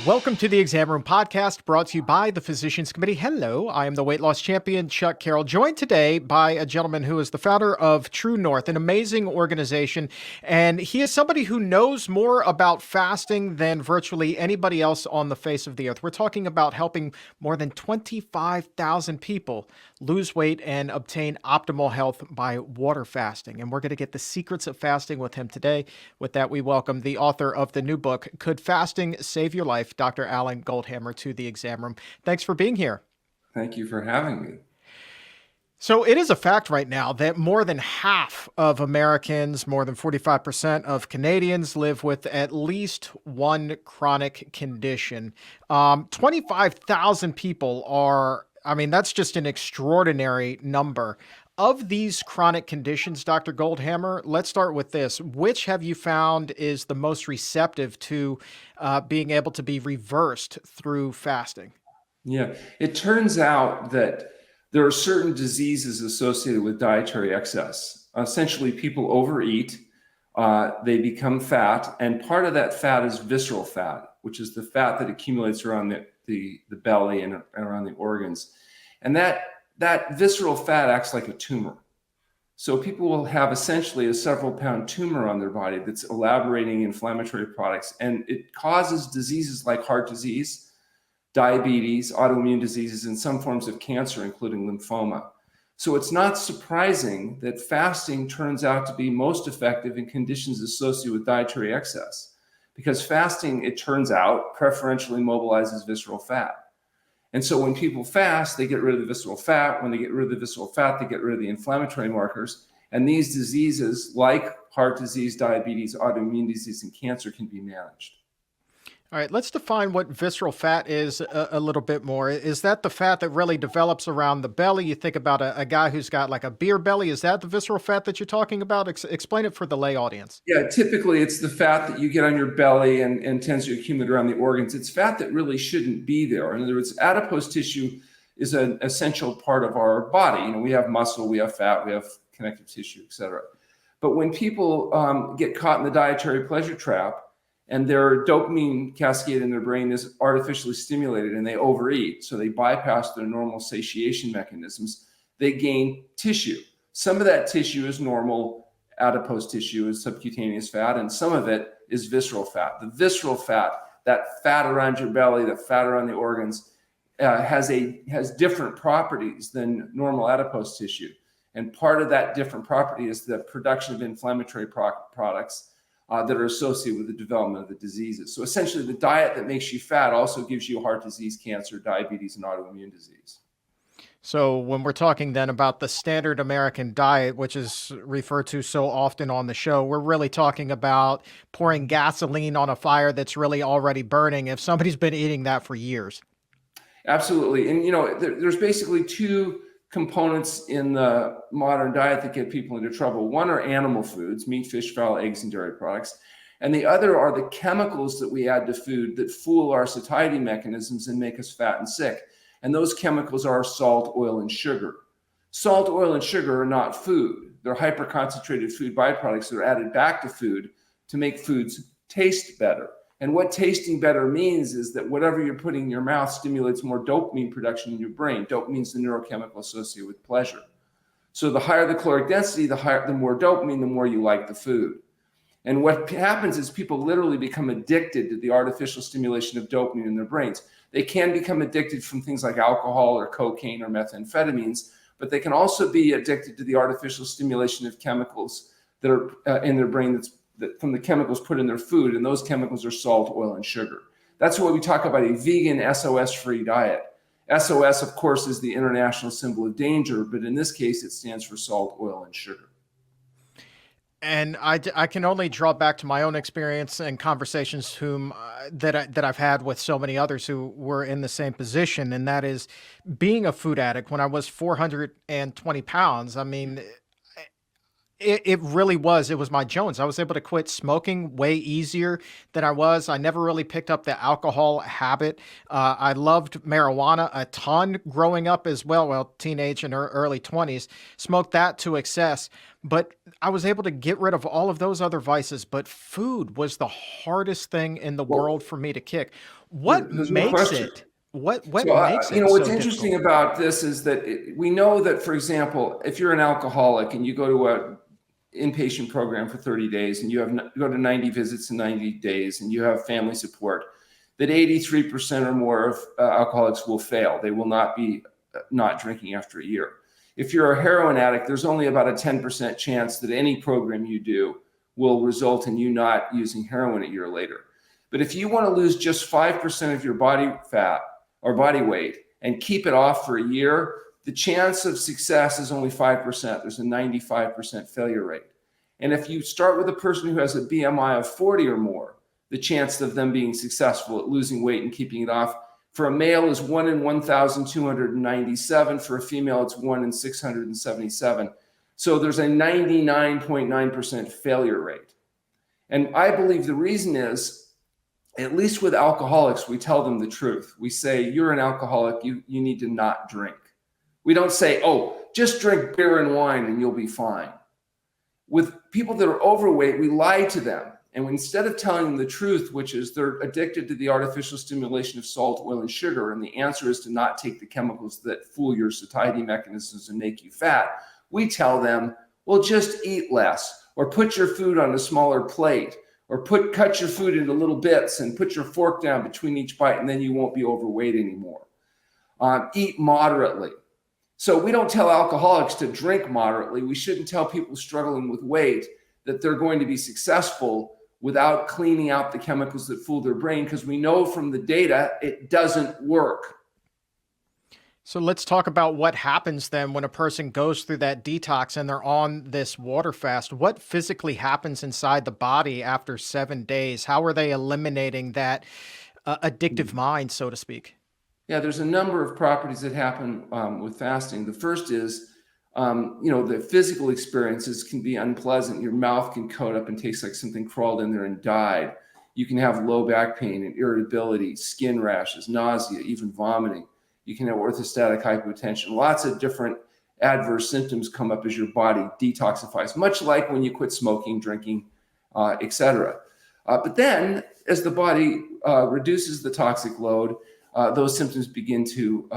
Welcome to the Exam Room Podcast, brought to you by the Physicians Committee. Hello, I am the weight loss champion, Chuck Carroll, joined today by a gentleman who is the founder of TrueNorth, an amazing organization. And he is somebody who knows more about fasting than virtually anybody else on the face of the earth. We're talking about helping more than 25,000 people lose weight and obtain optimal health by water fasting. And we're going to get the secrets of fasting with him today. With that, we welcome the author of the new book, Could Fasting Save Your Life? Dr. Alan Goldhamer, to the Exam Room. Thanks for being here. Thank you for having me. So it is a fact right now that more than half of Americans, more than 45% of Canadians live with at least one chronic condition. 25,000 people are, that's just an extraordinary number. Of these chronic conditions, Dr. Goldhamer, let's start with this. Which have you found is the most receptive to being able to be reversed through fasting? Yeah, it turns out that there are certain diseases associated with dietary excess. Essentially, people overeat, they become fat, and part of that fat is visceral fat, which is the fat that accumulates around the belly and around the organs. And that visceral fat acts like a tumor. So people will have essentially a several pound tumor on their body that's elaborating inflammatory products, and it causes diseases like heart disease, diabetes, autoimmune diseases, and some forms of cancer, including lymphoma. So it's not surprising that fasting turns out to be most effective in conditions associated with dietary excess, because fasting, it turns out, preferentially mobilizes visceral fat. And so when people fast, they get rid of the visceral fat. When they get rid of the visceral fat, they get rid of the inflammatory markers. And these diseases, like heart disease, diabetes, autoimmune disease, and cancer, can be managed. All right, let's define what visceral fat is a little bit more. Is that the fat that really develops around the belly? You think about a guy who's got like a beer belly. Is that the visceral fat that you're talking about? Explain it for the lay audience. Yeah, typically it's the fat that you get on your belly and tends to accumulate around the organs. It's fat that really shouldn't be there. In other words, adipose tissue is an essential part of our body. We have muscle, we have fat, we have connective tissue, et cetera. But when people get caught in the dietary pleasure trap, and their dopamine cascade in their brain is artificially stimulated and they overeat, so they bypass their normal satiation mechanisms, they gain tissue. Some of that tissue is normal adipose tissue, is subcutaneous fat, and some of it is visceral fat. The visceral fat, that fat around your belly, that fat around the organs, has different properties than normal adipose tissue. And part of that different property is the production of inflammatory products that are associated with the development of the diseases. So essentially, the diet that makes you fat also gives you heart disease, cancer, diabetes, and autoimmune disease. So when we're talking then about the standard American diet, which is referred to so often on the show, we're really talking about pouring gasoline on a fire that's really already burning if somebody's been eating that for years. Absolutely. And, there's basically two components in the modern diet that get people into trouble. One are animal foods, meat, fish, fowl, eggs, and dairy products. And the other are the chemicals that we add to food that fool our satiety mechanisms and make us fat and sick. And those chemicals are salt, oil, and sugar. Salt, oil, and sugar are not food. They're hyperconcentrated food byproducts that are added back to food to make foods taste better. And what tasting better means is that whatever you're putting in your mouth stimulates more dopamine production in your brain. Dopamine is the neurochemical associated with pleasure. So the higher the caloric density, the more dopamine, the more you like the food. And what happens is people literally become addicted to the artificial stimulation of dopamine in their brains. They can become addicted from things like alcohol or cocaine or methamphetamines, but they can also be addicted to the artificial stimulation of chemicals that are in their brain from the chemicals put in their food, and those chemicals are salt, oil, and sugar. That's why we talk about a vegan SOS-free diet. SOS, of course, is the international symbol of danger, but in this case, it stands for salt, oil, and sugar. And I can only draw back to my own experience and conversations that I've had with so many others who were in the same position, and that is being a food addict. When I was 420 pounds, it really was. It was my Jones. I was able to quit smoking way easier than I never really picked up the alcohol habit. I loved marijuana a ton growing up as well. Well, teenage and early 20s, smoked that to excess. but I was able to get rid of all of those other vices, but food was the hardest thing in the Well, world for me to kick. What there's no makes question. it what So, makes it what's so difficult? interesting about this is that we know that, for example, if you're an alcoholic and you go to a inpatient program for 30 days and you go to 90 visits in 90 days and you have family support, that 83% or more of alcoholics will fail. They will not be not drinking after a year. If you're a heroin addict, there's only about a 10% chance that any program you do will result in you not using heroin a year later. But if you want to lose just 5% of your body fat or body weight and keep it off for a year, the chance of success is only 5%. There's a 95% failure rate. And if you start with a person who has a BMI of 40 or more, the chance of them being successful at losing weight and keeping it off for a male is 1 in 1,297. For a female, it's 1 in 677. So there's a 99.9% failure rate. And I believe the reason is, at least with alcoholics, we tell them the truth. We say, you're an alcoholic, you need to not drink. We don't say, oh, just drink beer and wine and you'll be fine. With people that are overweight, we lie to them. And instead of telling them the truth, which is they're addicted to the artificial stimulation of salt, oil, and sugar, and the answer is to not take the chemicals that fool your satiety mechanisms and make you fat, we tell them, well, just eat less, or put your food on a smaller plate, or cut your food into little bits and put your fork down between each bite, and then you won't be overweight anymore. Eat moderately. So we don't tell alcoholics to drink moderately. We shouldn't tell people struggling with weight that they're going to be successful without cleaning out the chemicals that fool their brain, because we know from the data it doesn't work. So let's talk about what happens then when a person goes through that detox and they're on this water fast. What physically happens inside the body after 7 days? How are they eliminating that addictive mind, so to speak? Yeah, there's a number of properties that happen with fasting. The first is, the physical experiences can be unpleasant. Your mouth can coat up and taste like something crawled in there and died. You can have low back pain and irritability, skin rashes, nausea, even vomiting. You can have orthostatic hypotension. Lots of different adverse symptoms come up as your body detoxifies, much like when you quit smoking, drinking, etc. But then, as the body reduces the toxic load, those symptoms begin to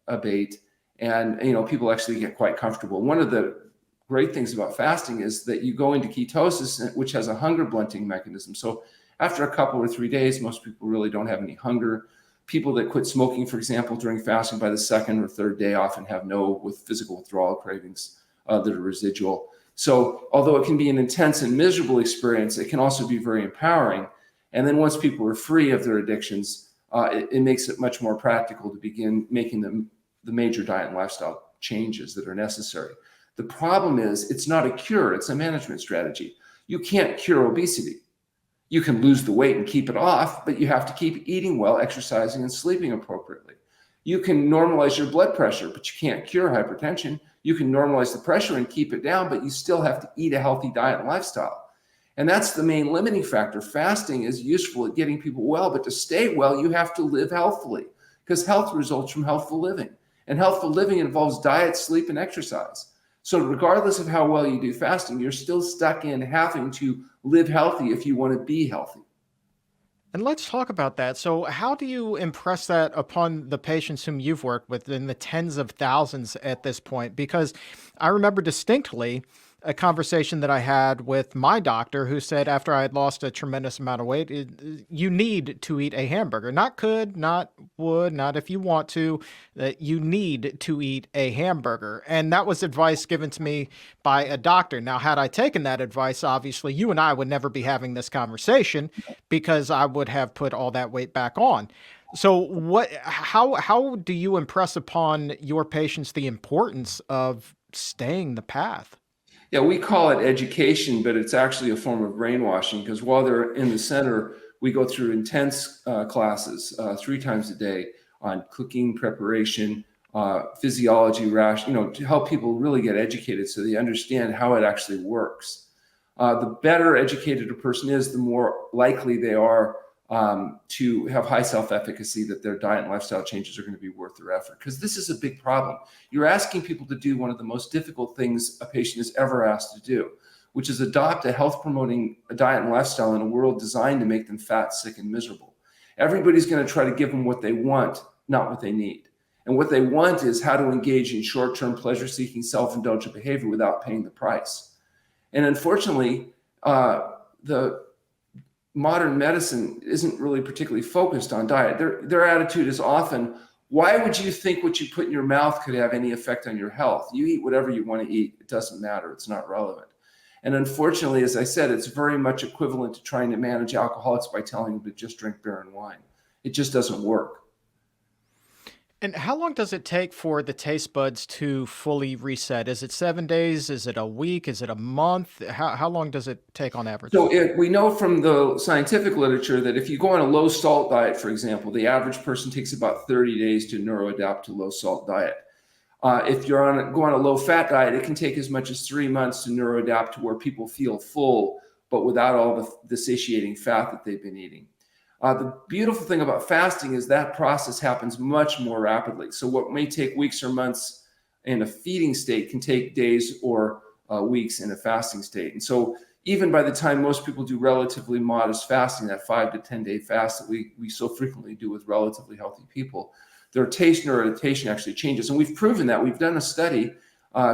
abate, and people actually get quite comfortable. One of the great things about fasting is that you go into ketosis, which has a hunger blunting mechanism. So after a couple or 3 days, most people really don't have any hunger. People that quit smoking, for example, during fasting, by the second or third day often have with physical withdrawal cravings that are residual. So although it can be an intense and miserable experience, it can also be very empowering. And then once people are free of their addictions, it makes it much more practical to begin making the major diet and lifestyle changes that are necessary. The problem is it's not a cure, it's a management strategy. You can't cure obesity. You can lose the weight and keep it off, but you have to keep eating well, exercising, and sleeping appropriately. You can normalize your blood pressure, but you can't cure hypertension. You can normalize the pressure and keep it down, but you still have to eat a healthy diet and lifestyle. And that's the main limiting factor. Fasting is useful at getting people well, but to stay well, you have to live healthfully, because health results from healthful living. And healthful living involves diet, sleep, and exercise. So regardless of how well you do fasting, you're still stuck in having to live healthy if you want to be healthy. And let's talk about that. So, how do you impress that upon the patients whom you've worked with in the tens of thousands at this point? Because I remember distinctly a conversation that I had with my doctor who said after I had lost a tremendous amount of weight, you need to eat a hamburger. Not could, not would, not if you want to, that you need to eat a hamburger. And that was advice given to me by a doctor. Now, had I taken that advice, obviously you and I would never be having this conversation because I would have put all that weight back on. So how do you impress upon your patients the importance of staying the path? Yeah, we call it education, but it's actually a form of brainwashing, because while they're in the center, we go through intense classes 3 times a day on cooking, preparation, physiology, to help people really get educated so they understand how it actually works. The better educated a person is, the more likely they are to have high self-efficacy, that their diet and lifestyle changes are going to be worth their effort. Because this is a big problem. You're asking people to do one of the most difficult things a patient is ever asked to do, which is adopt a health-promoting diet and lifestyle in a world designed to make them fat, sick, and miserable. Everybody's going to try to give them what they want, not what they need. And what they want is how to engage in short-term pleasure-seeking, self-indulgent behavior without paying the price. And unfortunately, the modern medicine isn't really particularly focused on diet. Their attitude is often, why would you think what you put in your mouth could have any effect on your health? You eat whatever you want to eat. It doesn't matter. It's not relevant. And unfortunately, as I said, it's very much equivalent to trying to manage alcoholics by telling them to just drink beer and wine. It just doesn't work. And how long does it take for the taste buds to fully reset? Is it 7 days? Is it a week? Is it a month? How long does it take on average? So we know from the scientific literature that if you go on a low salt diet, for example, the average person takes about 30 days to neuroadapt to low salt diet. If you're go on a low fat diet, it can take as much as 3 months to neuroadapt to where people feel full, but without all the satiating fat that they've been eating. The beautiful thing about fasting is that process happens much more rapidly. So what may take weeks or months in a feeding state can take days or weeks in a fasting state. And so even by the time most people do relatively modest fasting, that 5 to 10 day fast that we so frequently do with relatively healthy people, their taste neuroadaptation actually changes. And we've proven that. We've done a study.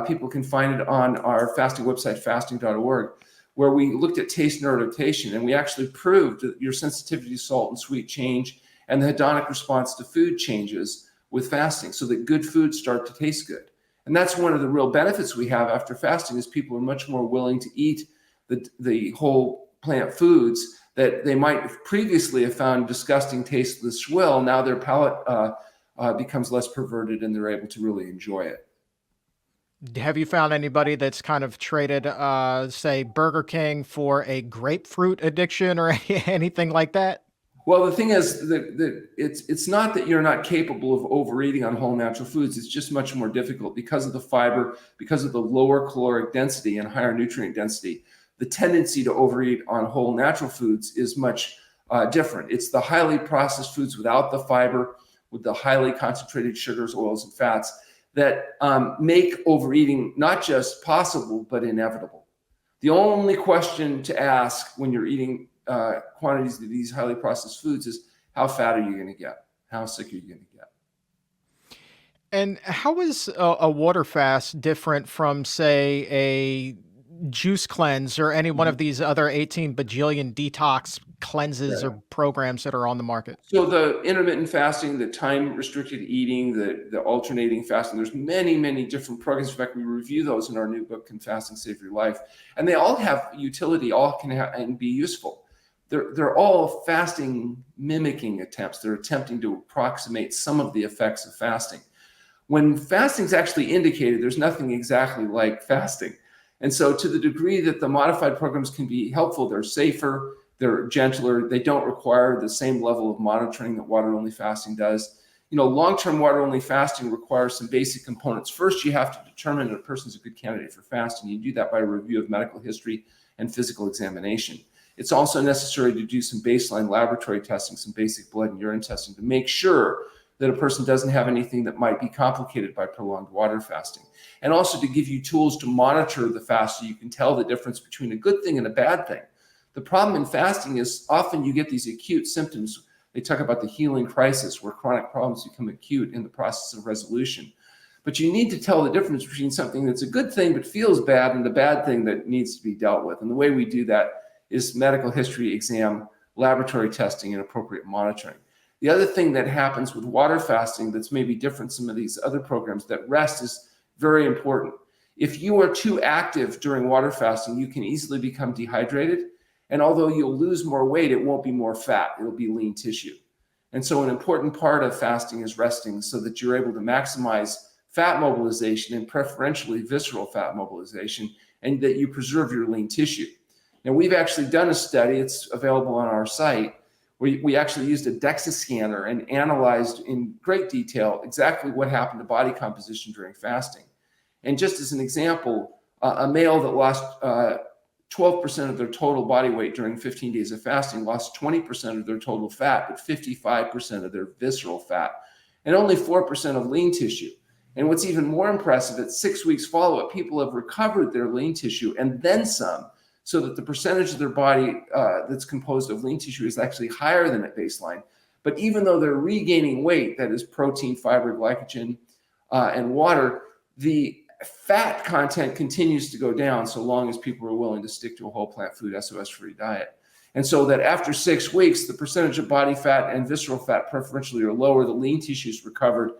People can find it on our fasting website, fasting.org, where we looked at taste neuroadaptation, and we actually proved that your sensitivity to salt and sweet change and the hedonic response to food changes with fasting, so that good foods start to taste good. And that's one of the real benefits we have after fasting, is people are much more willing to eat the whole plant foods that they might previously have found disgusting, tasteless swill. Now their palate becomes less perverted and they're able to really enjoy it. Have you found anybody that's kind of traded, say, Burger King for a grapefruit addiction or anything like that? Well, the thing is that it's not that you're not capable of overeating on whole natural foods. It's just much more difficult because of the fiber, because of the lower caloric density and higher nutrient density. The tendency to overeat on whole natural foods is much different. It's the highly processed foods without the fiber, with the highly concentrated sugars, oils, and fats that make overeating not just possible, but inevitable. The only question to ask when you're eating quantities of these highly processed foods is, how fat are you going to get? How sick are you going to get? And how is a water fast different from, say, a juice cleanse or any one of these other 18 bajillion detox cleanses or programs that are on the market? So the intermittent fasting, the time restricted eating, the alternating fasting, there's many, many different programs. In fact, we review those in our new book, Can Fasting Save Your Life? And they all have utility, all can and be useful. They're all fasting mimicking attempts. They're attempting to approximate some of the effects of fasting. When fasting is actually indicated, there's nothing exactly like fasting. And so to the degree that the modified programs can be helpful, they're safer, they're gentler, they don't require the same level of monitoring that water-only fasting does. You know, long-term water-only fasting requires some basic components. First, you have to determine if a person's a good candidate for fasting. You do that by a review of medical history and physical examination. It's also necessary to do some baseline laboratory testing, some basic blood and urine testing to make sure that a person doesn't have anything that might be complicated by prolonged water fasting. And also to give you tools to monitor the fast so you can tell the difference between a good thing and a bad thing. The problem in fasting is often you get these acute symptoms. They talk about the healing crisis, where chronic problems become acute in the process of resolution. But you need to tell the difference between something that's a good thing but feels bad and the bad thing that needs to be dealt with. And the way we do that is medical history exam, laboratory testing, and appropriate monitoring. The other thing that happens with water fasting that's maybe different from some of these other programs, that rest is very important. If you are too active during water fasting, you can easily become dehydrated. And although you'll lose more weight, it won't be more fat. It'll be lean tissue. And so an important part of fasting is resting so that you're able to maximize fat mobilization and preferentially visceral fat mobilization, and that you preserve your lean tissue. Now, we've actually done a study, it's available on our site, where we actually used a DEXA scanner and analyzed in great detail exactly what happened to body composition during fasting. And just as an example, a male that lost 12% of their total body weight during 15 days of fasting, lost 20% of their total fat, but 55% of their visceral fat, and only 4% of lean tissue. And what's even more impressive, at 6 weeks follow-up, people have recovered their lean tissue and then some, so that the percentage of their body that's composed of lean tissue is actually higher than at baseline. But even though they're regaining weight, that is protein, fiber, glycogen, and water, the fat content continues to go down so long as people are willing to stick to a whole plant food SOS-free diet. And so that after 6 weeks, the percentage of body fat and visceral fat preferentially are lower, the lean tissue is recovered,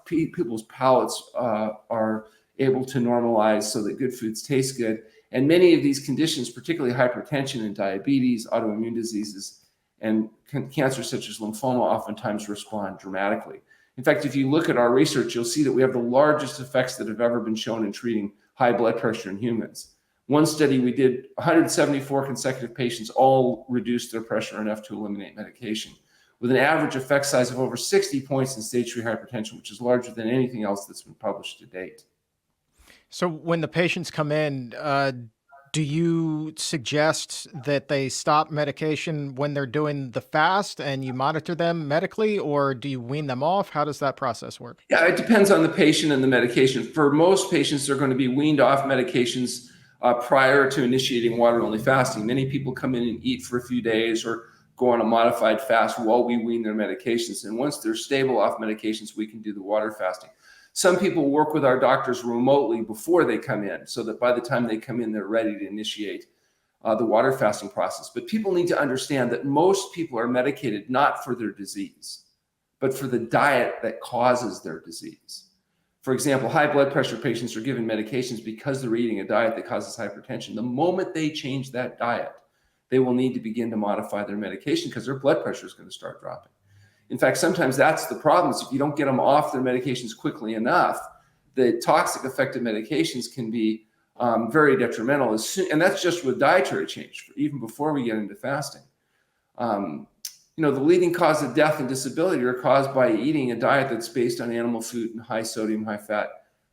people's palates are able to normalize so that good foods taste good. And many of these conditions, particularly hypertension and diabetes, autoimmune diseases, and cancers such as lymphoma, oftentimes respond dramatically. In fact, if you look at our research, you'll see that we have the largest effects that have ever been shown in treating high blood pressure in humans. One study we did, 174 consecutive patients all reduced their pressure enough to eliminate medication, with an average effect size of over 60 points in stage 3 hypertension, which is larger than anything else that's been published to date. So when the patients come in, do you suggest that they stop medication when they're doing the fast and you monitor them medically, or do you wean them off? How does that process work? Yeah, it depends on the patient and the medication. For most patients, they're going to be weaned off medications prior to initiating water-only fasting. Many people come in and eat for a few days or go on a modified fast while we wean their medications. And once they're stable off medications, we can do the water fasting. Some people work with our doctors remotely before they come in, so that by the time they come in, they're ready to initiate the water fasting process. But people need to understand that most people are medicated not for their disease, but for the diet that causes their disease. For example, high blood pressure patients are given medications because they're eating a diet that causes hypertension. The moment they change that diet, they will need to begin to modify their medication because their blood pressure is going to start dropping. In fact, sometimes that's the problem, is if you don't get them off their medications quickly enough, the toxic effect of medications can be very detrimental. And that's just with dietary change, even before we get into fasting. The leading cause of death and disability are caused by eating a diet that's based on animal food and high sodium, high fat,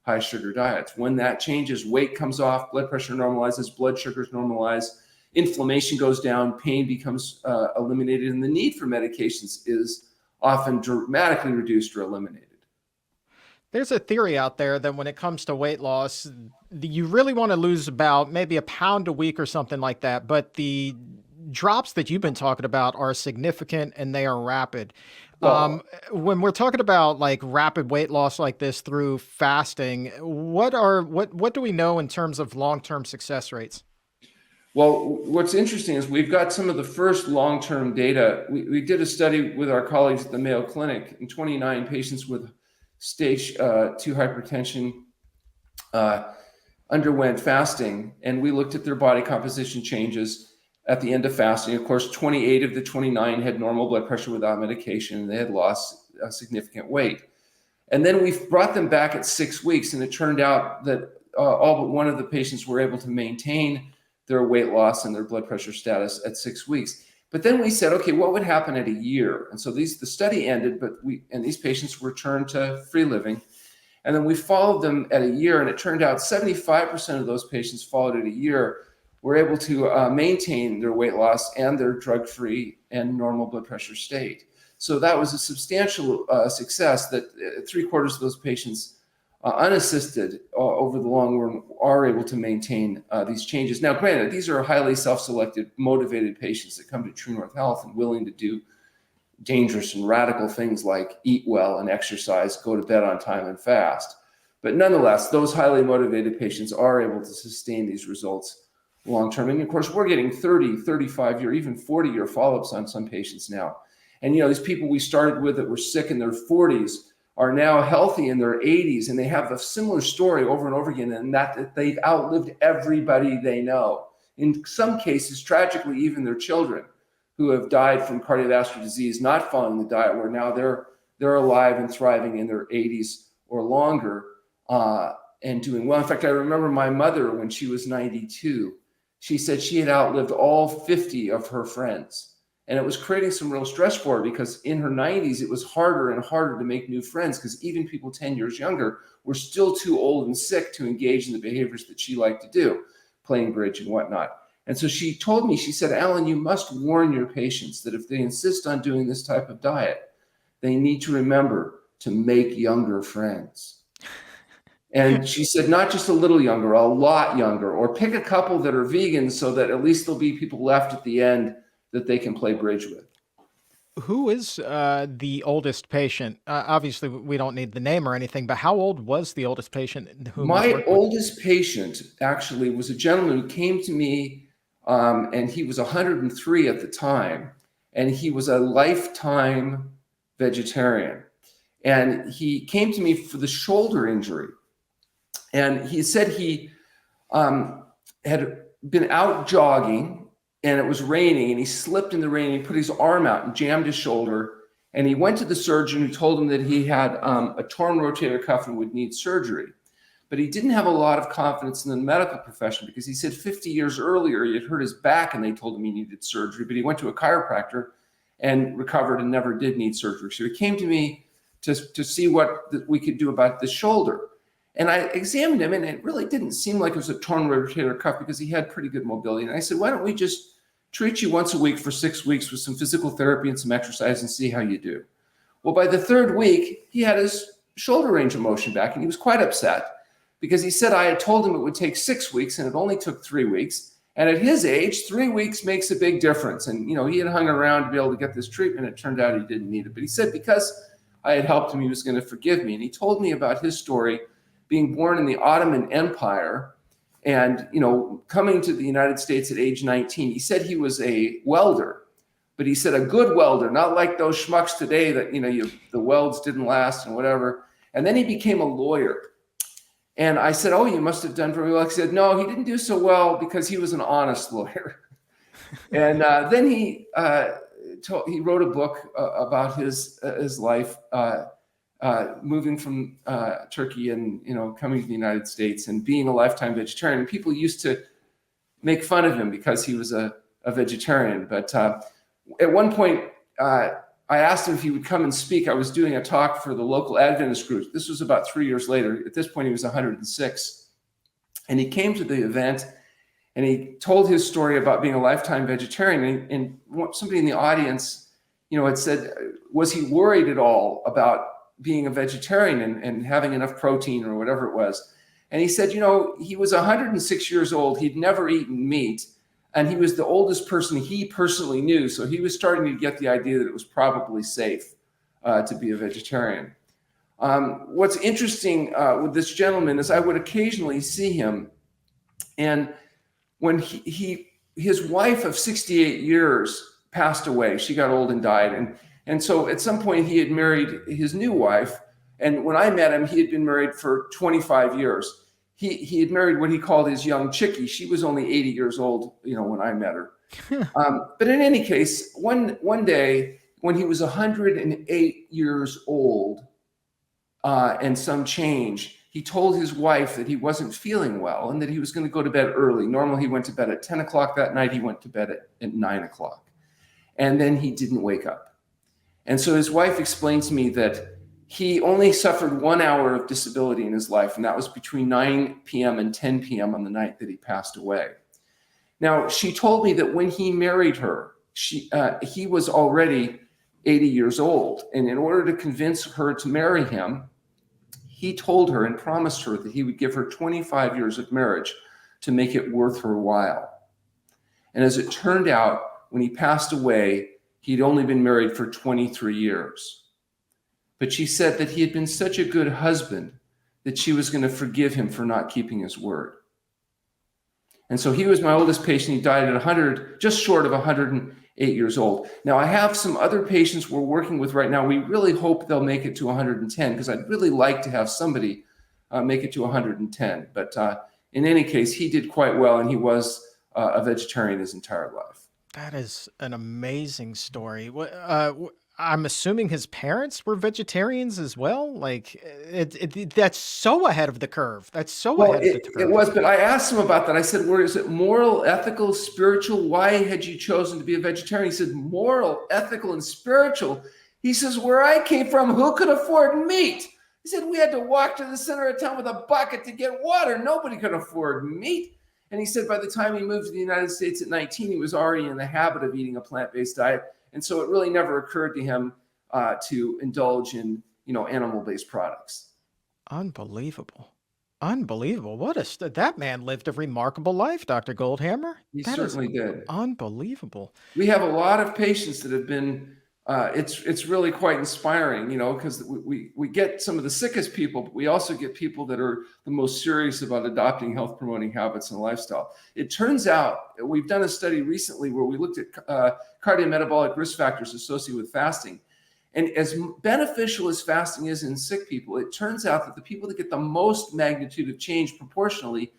high sugar diets. When that changes, weight comes off, blood pressure normalizes, blood sugars normalize, inflammation goes down, pain becomes eliminated, and the need for medications is often dramatically reduced or eliminated. There's a theory out there that when it comes to weight loss, you really want to lose about maybe a pound a week or something like that. But the drops that you've been talking about are significant and they are rapid. Well, When we're talking about like rapid weight loss like this through fasting, what do we know in terms of long-term success rates? Well, what's interesting is we've got some of the first long-term data. We did a study with our colleagues at the Mayo Clinic, and 29 patients with stage 2 hypertension underwent fasting, and we looked at their body composition changes at the end of fasting. Of course, 28 of the 29 had normal blood pressure without medication, and they had lost significant weight. And then we brought them back at 6 weeks, and it turned out that all but one of the patients were able to maintain their weight loss and their blood pressure status at 6 weeks. But then we said, okay, what would happen at a year? And so the study ended, and these patients returned to free living. And then we followed them at a year, and it turned out 75% of those patients followed at a year were able to maintain their weight loss and their drug-free and normal blood pressure state. So that was a substantial success that 3/4 of those patients unassisted over the long run are able to maintain these changes. Now, granted, these are highly self-selected, motivated patients that come to TrueNorth Health and willing to do dangerous and radical things like eat well and exercise, go to bed on time and fast. But nonetheless, those highly motivated patients are able to sustain these results long-term. And of course, we're getting 30, 35-year, even 40-year follow-ups on some patients now. And these people we started with that were sick in their 40s are now healthy in their 80s, and they have a similar story over and over again, and that they've outlived everybody they know. In some cases, tragically, even their children who have died from cardiovascular disease not following the diet, where now they're alive and thriving in their 80s or longer and doing well. In fact, I remember my mother when she was 92. She said she had outlived all 50 of her friends. And it was creating some real stress for her because in her 90s, it was harder and harder to make new friends because even people 10 years younger were still too old and sick to engage in the behaviors that she liked to do. playing bridge and whatnot. And so she told me, she said, Alan, you must warn your patients that if they insist on doing this type of diet, they need to remember to make younger friends. And she said, not just a little younger, a lot younger, or pick a couple that are vegan so that at least there'll be people left at the end that they can play bridge with. Who is the oldest patient? Obviously, we don't need the name or anything, but how old was the oldest patient? My oldest patient actually was a gentleman who came to me, and he was 103 at the time, and he was a lifetime vegetarian. And he came to me for the shoulder injury. And he said he had been out jogging, and it was raining, and he slipped in the rain. And he put his arm out and jammed his shoulder. And he went to the surgeon, who told him that he had a torn rotator cuff and would need surgery. But he didn't have a lot of confidence in the medical profession, because he said 50 years earlier he had hurt his back and they told him he needed surgery. But he went to a chiropractor and recovered and never did need surgery. So he came to me to see what we could do about the shoulder. And I examined him, and it really didn't seem like it was a torn rotator cuff, because he had pretty good mobility. And I said, why don't we just treat you once a week for 6 weeks with some physical therapy and some exercise and see how you do? Well, by the third week, he had his shoulder range of motion back, and he was quite upset, because he said I had told him it would take 6 weeks and it only took 3 weeks. And at his age, 3 weeks makes a big difference. And, he had hung around to be able to get this treatment. It turned out he didn't need it. But he said because I had helped him, he was going to forgive me. And he told me about his story, being born in the Ottoman Empire and, coming to the United States at age 19. He said he was a welder, but he said a good welder, not like those schmucks today that, the welds didn't last and whatever. And then he became a lawyer. And I said, oh, you must have done very well. He said, no, he didn't do so well because he was an honest lawyer. And then he wrote a book about his life, moving from Turkey and, coming to the United States and being a lifetime vegetarian. And people used to make fun of him because he was a vegetarian. But at one point, I asked him if he would come and speak. I was doing a talk for the local Adventist group. This was about 3 years later. At this point, he was 106. And he came to the event, and he told his story about being a lifetime vegetarian. And somebody in the audience, had said, was he worried at all about being a vegetarian and having enough protein or whatever it was? And he said, he was 106 years old. He'd never eaten meat. And he was the oldest person he personally knew. So he was starting to get the idea that it was probably safe to be a vegetarian. What's interesting with this gentleman is I would occasionally see him. And when his wife of 68 years passed away, she got old and died. And so at some point he had married his new wife. And when I met him, he had been married for 25 years. He had married what he called his young chickie. She was only 80 years old, when I met her. But in any case, one day when he was 108 years old and some change, he told his wife that he wasn't feeling well and that he was going to go to bed early. Normally he went to bed at 10 o'clock that night. He went to bed at 9 o'clock. And then he didn't wake up. And so his wife explained to me that he only suffered 1 hour of disability in his life, and that was between 9 p.m. and 10 p.m. on the night that he passed away. Now, she told me that when he married her, he was already 80 years old. And in order to convince her to marry him, he told her and promised her that he would give her 25 years of marriage to make it worth her while. And as it turned out, when he passed away, he'd only been married for 23 years. But she said that he had been such a good husband that she was going to forgive him for not keeping his word. And so he was my oldest patient. He died at 100, just short of 108 years old. Now, I have some other patients we're working with right now. We really hope they'll make it to 110, because I'd really like to have somebody make it to 110. But in any case, he did quite well, and he was a vegetarian his entire life. That is an amazing story. I'm assuming his parents were vegetarians as well. Like that's so ahead of the curve. That's so ahead of the curve. It was, but I asked him about that. I said, "Where is it? Moral, ethical, spiritual? Why had you chosen to be a vegetarian?" He said, "Moral, ethical, and spiritual." He says, "Where I came from, who could afford meat?" He said, "We had to walk to the center of town with a bucket to get water. Nobody could afford meat." And he said by the time he moved to the United States at 19, he was already in the habit of eating a plant-based diet. And so it really never occurred to him to indulge in, animal-based products. Unbelievable. Unbelievable. That man lived a remarkable life, Dr. Goldhamer. He That is certainly did. unbelievable. We have a lot of patients that have been, it's really quite inspiring, because we get some of the sickest people, but we also get people that are the most serious about adopting health promoting habits and lifestyle. It turns out, we've done a study recently where we looked at cardiometabolic risk factors associated with fasting. And as beneficial as fasting is in sick people, it turns out that the people that get the most magnitude of change proportionally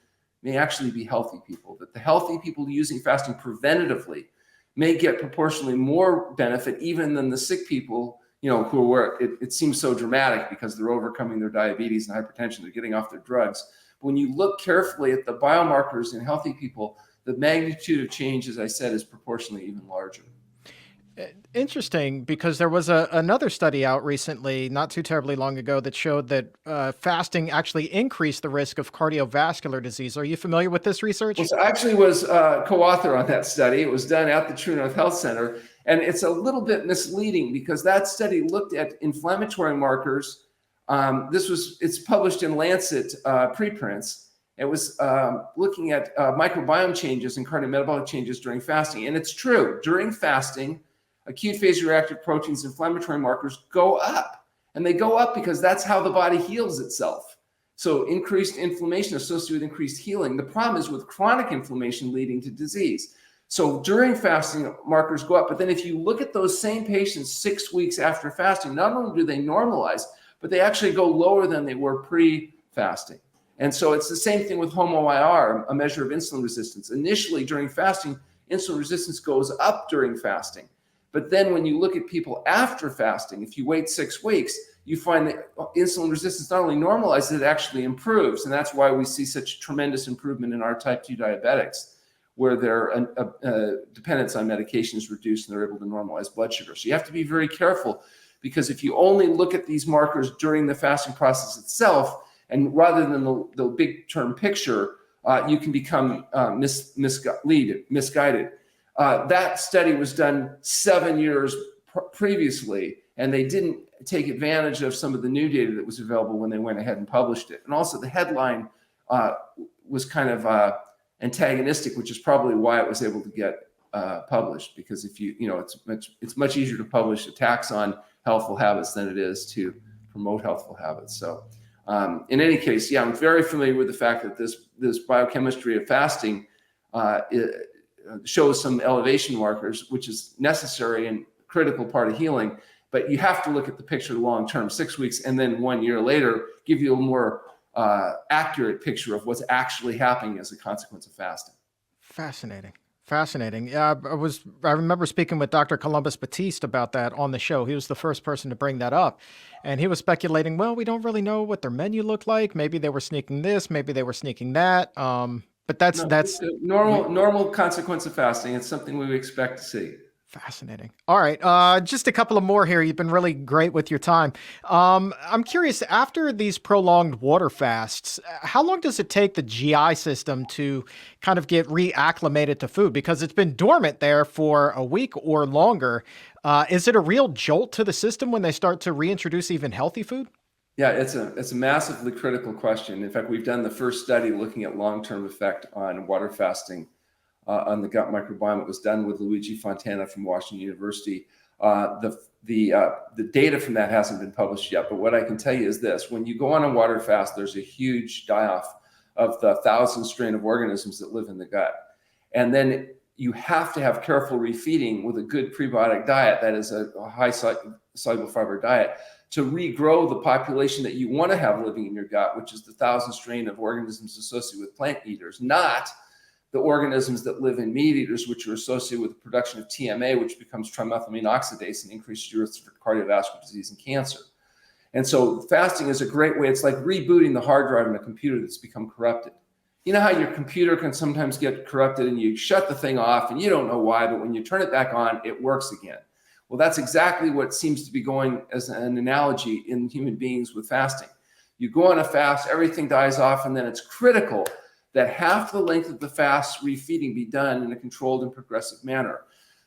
may actually be healthy people, that the healthy people using fasting preventatively may get proportionally more benefit even than the sick people, who are, it seems so dramatic because they're overcoming their diabetes and hypertension, they're getting off their drugs. But when you look carefully at the biomarkers in healthy people, the magnitude of change, as I said, is proportionally even larger. Interesting, because there was another study out recently, not too terribly long ago, that showed that fasting actually increased the risk of cardiovascular disease. Are you familiar with this research? Well, so I actually was co-author on that study. It was done at the TrueNorth Health Center. And it's a little bit misleading because that study looked at inflammatory markers. It's published in Lancet preprints. It was looking at microbiome changes and cardiometabolic changes during fasting. And it's true, during fasting, acute phase reactive proteins, inflammatory markers go up. And they go up because that's how the body heals itself. So increased inflammation associated with increased healing. The problem is with chronic inflammation leading to disease. So during fasting, markers go up. But then if you look at those same patients 6 weeks after fasting, not only do they normalize, but they actually go lower than they were pre-fasting. And so it's the same thing with HOMO-IR, a measure of insulin resistance. Initially, during fasting, insulin resistance goes up during fasting. But then when you look at people after fasting, if you wait 6 weeks, you find that insulin resistance not only normalizes, it actually improves. And that's why we see such tremendous improvement in our type 2 diabetics, where their dependence on medication is reduced and they're able to normalize blood sugar. So you have to be very careful, because if you only look at these markers during the fasting process itself, and rather than the big term picture, you can become misguided. That study was done 7 years previously, and they didn't take advantage of some of the new data that was available when they went ahead and published it. And also the headline was kind of antagonistic, which is probably why it was able to get published, because if it's much easier to publish attacks on healthful habits than it is to promote healthful habits. So in any case, yeah, I'm very familiar with the fact that this biochemistry of fasting shows some elevation markers, which is necessary and critical part of healing. But you have to look at the picture long term, 6 weeks, and then 1 year later, give you a more accurate picture of what's actually happening as a consequence of fasting. Fascinating. Fascinating. Yeah, I remember speaking with Dr. Columbus Batiste about that on the show. He was the first person to bring that up. And he was speculating, well, we don't really know what their menu looked like. Maybe they were sneaking this, maybe they were sneaking that. But that's normal consequence of fasting. It's something we would expect to see. Fascinating. All right. Just a couple of more here. You've been really great with your time. I'm curious, after these prolonged water fasts, how long does it take the GI system to kind of get reacclimated to food? Because it's been dormant there for a week or longer. Is it a real jolt to the system when they start to reintroduce even healthy food? Yeah, it's a massively critical question. In fact, we've done the first study looking at long-term effect on water fasting on the gut microbiome. It was done with Luigi Fontana from Washington University. The data from that hasn't been published yet, but what I can tell you is this: when you go on a water fast, there's a huge die-off of the 1,000 strain of organisms that live in the gut. And then you have to have careful refeeding with a good prebiotic diet, that is a high soluble fiber diet, to regrow the population that you want to have living in your gut, which is the 1,000 strain of organisms associated with plant eaters, not the organisms that live in meat eaters, which are associated with the production of TMA, which becomes trimethylamine oxidase and increases your risk for cardiovascular disease and cancer. And so fasting is a great way. It's like rebooting the hard drive in a computer that's become corrupted. You know how your computer can sometimes get corrupted and you shut the thing off and you don't know why, but when you turn it back on, it works again. Well, that's exactly what seems to be going as an analogy in human beings with fasting. You go on a fast, everything dies off, and then it's critical that half the length of the fast refeeding be done in a controlled and progressive manner.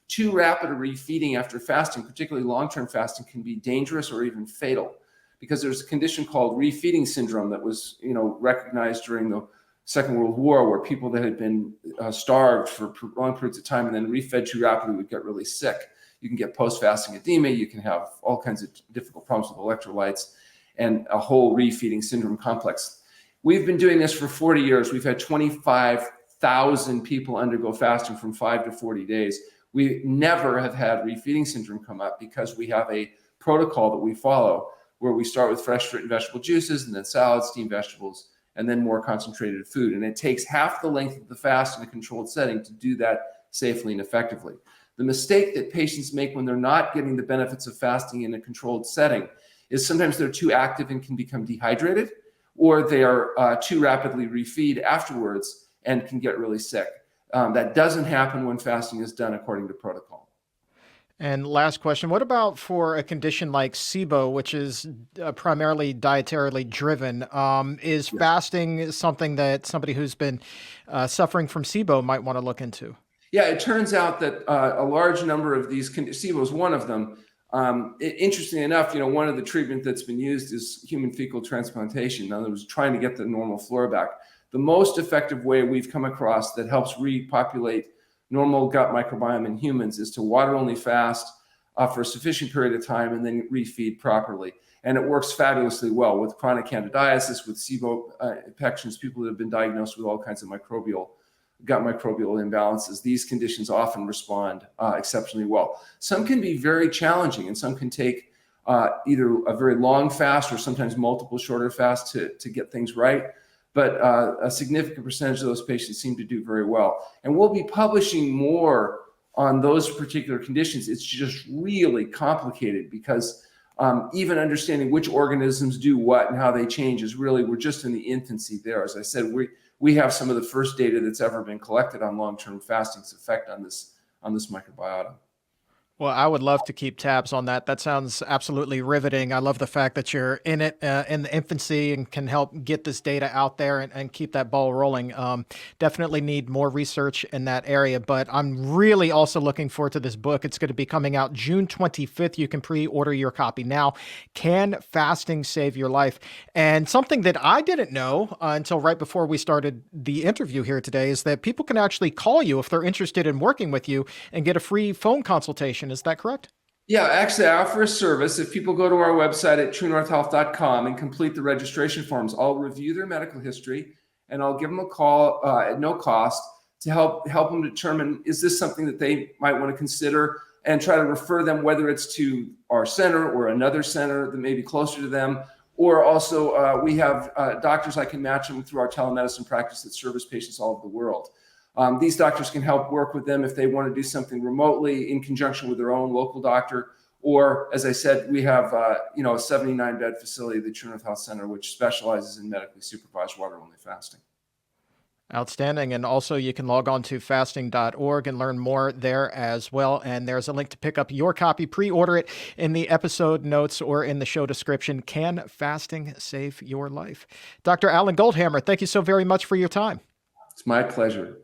Too rapid a refeeding after fasting, particularly long-term fasting, can be dangerous or even fatal, because there's a condition called refeeding syndrome that was, recognized during the Second World War, where people that had been starved for long periods of time and then refed too rapidly would get really sick. You can get post-fasting edema. You can have all kinds of difficult problems with electrolytes and a whole refeeding syndrome complex. We've been doing this for 40 years. We've had 25,000 people undergo fasting from 5 to 40 days. We never have had refeeding syndrome come up because we have a protocol that we follow where we start with fresh fruit and vegetable juices and then salads, steamed vegetables, and then more concentrated food. And it takes half the length of the fast in a controlled setting to do that safely and effectively. The mistake that patients make when they're not getting the benefits of fasting in a controlled setting is sometimes they're too active and can become dehydrated, or they are too rapidly refeed afterwards and can get really sick. That doesn't happen when fasting is done according to protocol. And last question, what about for a condition like SIBO, which is primarily dietarily driven? Is Yes. fasting something that somebody who's been suffering from SIBO might want to look into? Yeah, it turns out that a large number of these, SIBO is one of them. Interestingly enough, one of the treatment that's been used is human fecal transplantation. In other words, trying to get the normal flora back. The most effective way we've come across that helps repopulate normal gut microbiome in humans is to water-only fast for a sufficient period of time and then refeed properly. And it works fabulously well with chronic candidiasis, with SIBO infections, people that have been diagnosed with all kinds of gut microbial imbalances. These conditions often respond exceptionally well. Some can be very challenging, and some can take either a very long fast or sometimes multiple shorter fasts to get things right. But a significant percentage of those patients seem to do very well. And we'll be publishing more on those particular conditions. It's just really complicated because even understanding which organisms do what and how they change is really, we're just in the infancy there. As I said, we have some of the first data that's ever been collected on long-term fasting's effect on this microbiota. Well, I would love to keep tabs on that. That sounds absolutely riveting. I love the fact that you're in it in the infancy and can help get this data out there and keep that ball rolling. Definitely need more research in that area, but I'm really also looking forward to this book. It's going to be coming out June 25th. You can pre-order your copy now. Can fasting save your life? And something that I didn't know until right before we started the interview here today is that people can actually call you if they're interested in working with you and get a free phone consultation. Is that correct? Yeah, actually, I offer a service. If people go to our website at TrueNorthHealth.com and complete the registration forms, I'll review their medical history and I'll give them a call at no cost to help them determine, is this something that they might want to consider, and try to refer them, whether it's to our center or another center that may be closer to them. Or also, we have doctors I can match them through our telemedicine practice that service patients all over the world. These doctors can help work with them if they want to do something remotely in conjunction with their own local doctor. Or, as I said, we have a 79-bed facility, the TrueNorth Health Center, which specializes in medically supervised water-only fasting. Outstanding. And also you can log on to fasting.org and learn more there as well. And there's a link to pick up your copy, pre-order it in the episode notes or in the show description. Can fasting save your life? Dr. Alan Goldhamer, thank you so very much for your time. It's my pleasure.